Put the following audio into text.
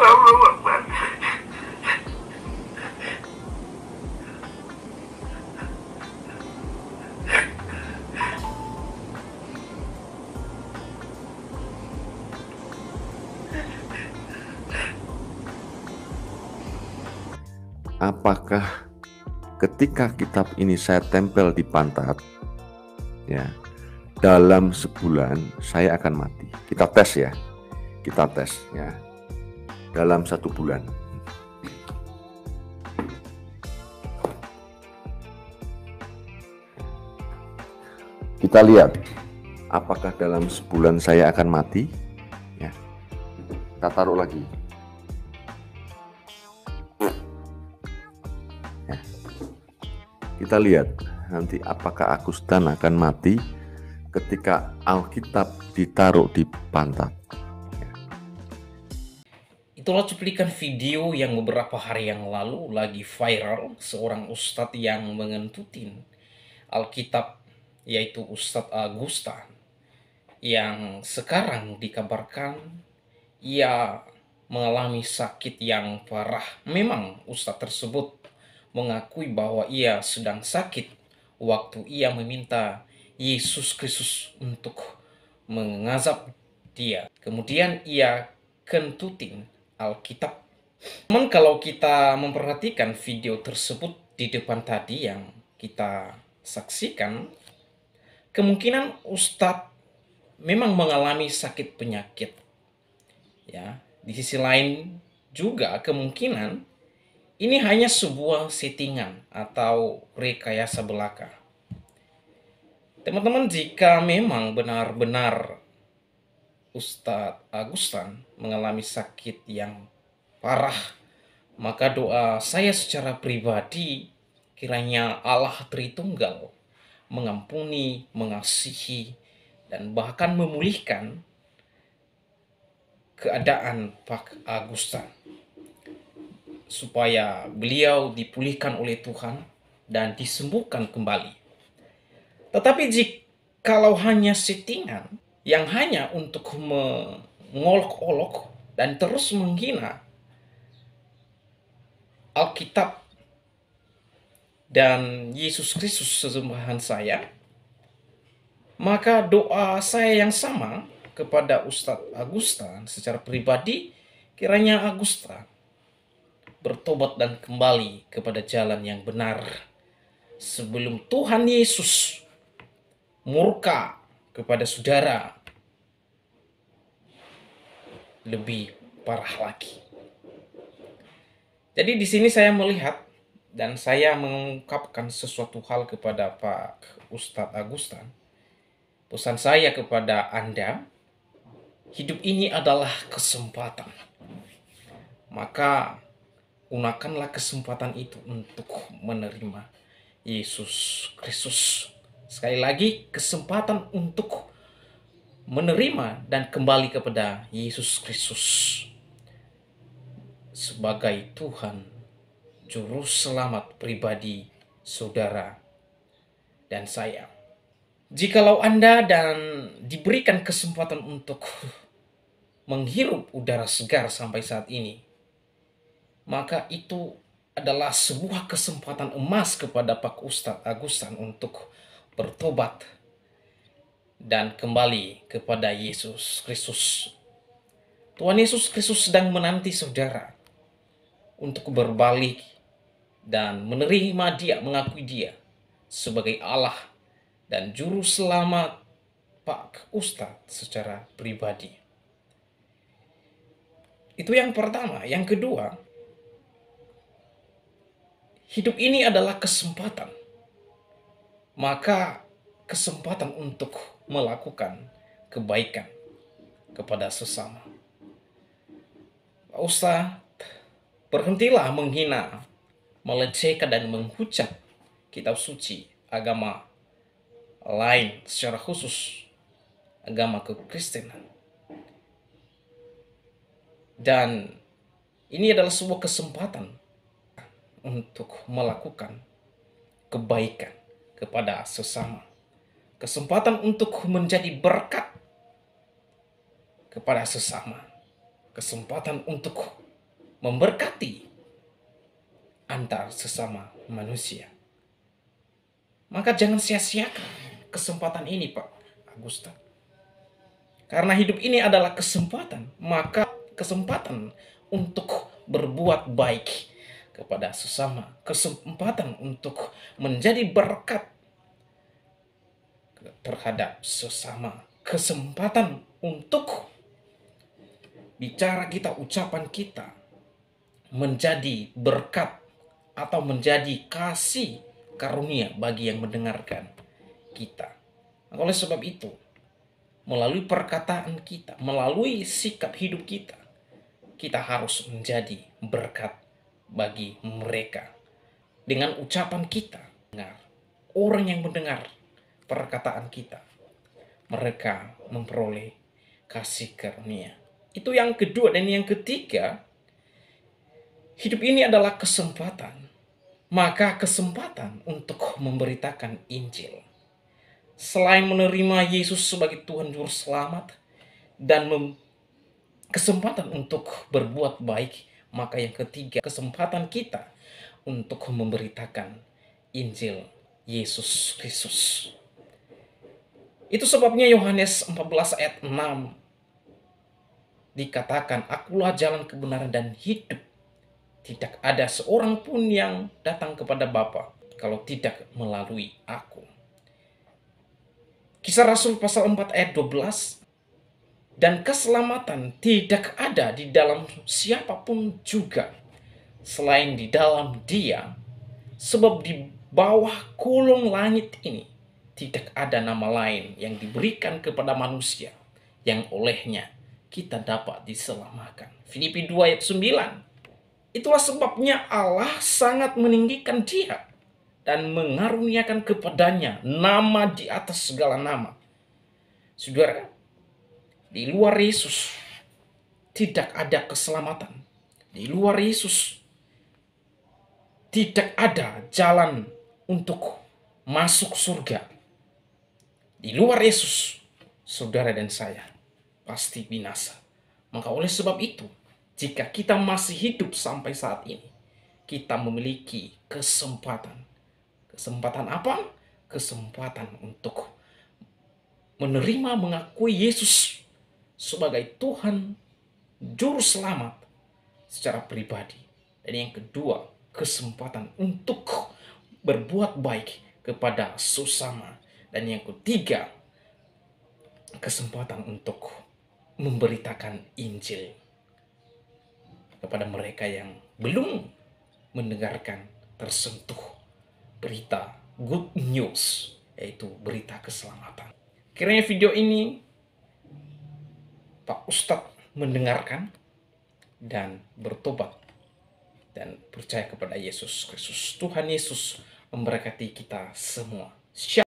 Allahu Akbar. Apakah ketika kitab ini saya tempel di pantat, ya, dalam sebulan saya akan mati? Kita tes ya, dalam 1 bulan. Kita lihat, apakah dalam sebulan saya akan mati? Ya, kita taruh lagi. Kita lihat nanti apakah Agustan akan mati ketika Alkitab ditaruh di pantat. Itulah cuplikan video yang beberapa hari yang lalu lagi viral, seorang ustadz yang mengentutin Alkitab, yaitu Ustadz Agustan, yang sekarang dikabarkan ia mengalami sakit yang parah. Memang ustadz tersebut mengakui bahwa ia sedang sakit waktu ia meminta Yesus Kristus untuk mengazab dia. Kemudian ia kentutin Alkitab. Namun kalau kita memperhatikan video tersebut di depan tadi yang kita saksikan, kemungkinan Ustadz memang mengalami sakit penyakit. Ya, di sisi lain juga kemungkinan ini hanya sebuah settingan atau rekayasa belaka. Teman-teman, jika memang benar-benar Ustadz Agustan mengalami sakit yang parah, maka doa saya secara pribadi kiranya Allah Tritunggal mengampuni, mengasihi, dan bahkan memulihkan keadaan Pak Agustan, supaya beliau dipulihkan oleh Tuhan dan disembuhkan kembali. Tetapi jikalau hanya settingan yang hanya untuk mengolok-olok dan terus menghina Alkitab dan Yesus Kristus sesembahan saya, maka doa saya yang sama kepada Ustadz Agustan secara pribadi, kiranya Agustan bertobat dan kembali kepada jalan yang benar sebelum Tuhan Yesus murka kepada saudara lebih parah lagi. Jadi di sini saya melihat dan saya mengungkapkan sesuatu hal kepada Pak Ustadz Agustan. Pesan saya kepada Anda, hidup ini adalah kesempatan. Maka gunakanlah kesempatan itu untuk menerima Yesus Kristus. Sekali lagi, kesempatan untuk menerima dan kembali kepada Yesus Kristus sebagai Tuhan, Juru Selamat pribadi saudara dan saya. Jikalau Anda dan diberikan kesempatan untuk menghirup udara segar sampai saat ini, maka itu adalah sebuah kesempatan emas kepada Pak Ustadz Agustan untuk bertobat dan kembali kepada Yesus Kristus. Tuhan Yesus Kristus sedang menanti saudara untuk berbalik dan menerima Dia, mengakui Dia sebagai Allah dan Juru Selamat Pak Ustadz secara pribadi. Itu yang pertama. Yang kedua, hidup ini adalah kesempatan. Maka kesempatan untuk melakukan kebaikan kepada sesama. Pak Ustadz, berhentilah menghina, melecehkan dan menghujat kitab suci agama lain, secara khusus agama kekristenan. Dan ini adalah sebuah kesempatan untuk melakukan kebaikan kepada sesama. Kesempatan untuk menjadi berkat kepada sesama. Kesempatan untuk memberkati antar sesama manusia. Maka jangan sia-siakan kesempatan ini, Pak Agustan. Karena hidup ini adalah kesempatan, maka kesempatan untuk berbuat baik kepada sesama, kesempatan untuk menjadi berkat terhadap sesama, kesempatan untuk bicara kita, ucapan kita menjadi berkat atau menjadi kasih karunia bagi yang mendengarkan kita. Oleh sebab itu, melalui perkataan kita, melalui sikap hidup kita, kita harus menjadi berkat bagi mereka. Dengan ucapan kita, orang yang mendengar perkataan kita, mereka memperoleh kasih karunia. Itu yang kedua. Dan yang ketiga, hidup ini adalah kesempatan. Maka kesempatan untuk memberitakan Injil. Selain menerima Yesus sebagai Tuhan Juru Selamat dan kesempatan untuk berbuat baik, maka yang ketiga, kesempatan kita untuk memberitakan Injil Yesus Kristus. Itu sebabnya Yohanes 14 ayat 6 dikatakan, "Akulah jalan kebenaran dan hidup. Tidak ada seorang pun yang datang kepada Bapa kalau tidak melalui aku." Kisah Rasul pasal 4 ayat 12, "Dan keselamatan tidak ada di dalam siapapun juga selain di dalam Dia, sebab di bawah kolong langit ini tidak ada nama lain yang diberikan kepada manusia yang olehnya kita dapat diselamatkan." Filipi 2 ayat 9. Itulah sebabnya Allah sangat meninggikan Dia dan mengaruniakan kepadanya nama di atas segala nama. Saudara, di luar Yesus tidak ada keselamatan. Di luar Yesus tidak ada jalan untuk masuk surga. Di luar Yesus, saudara dan saya pasti binasa. Maka oleh sebab itu, jika kita masih hidup sampai saat ini, kita memiliki kesempatan. Kesempatan apa? Kesempatan untuk menerima, mengakui Yesus sebagai Tuhan Juru Selamat secara pribadi. Dan yang kedua, kesempatan untuk berbuat baik kepada sesama. Dan yang ketiga, kesempatan untuk memberitakan Injil kepada mereka yang belum mendengarkan, tersentuh berita good news, yaitu berita keselamatan. Kiranya video ini Pak Ustadz mendengarkan dan bertobat dan percaya kepada Yesus Kristus. Tuhan Yesus memberkati kita semua.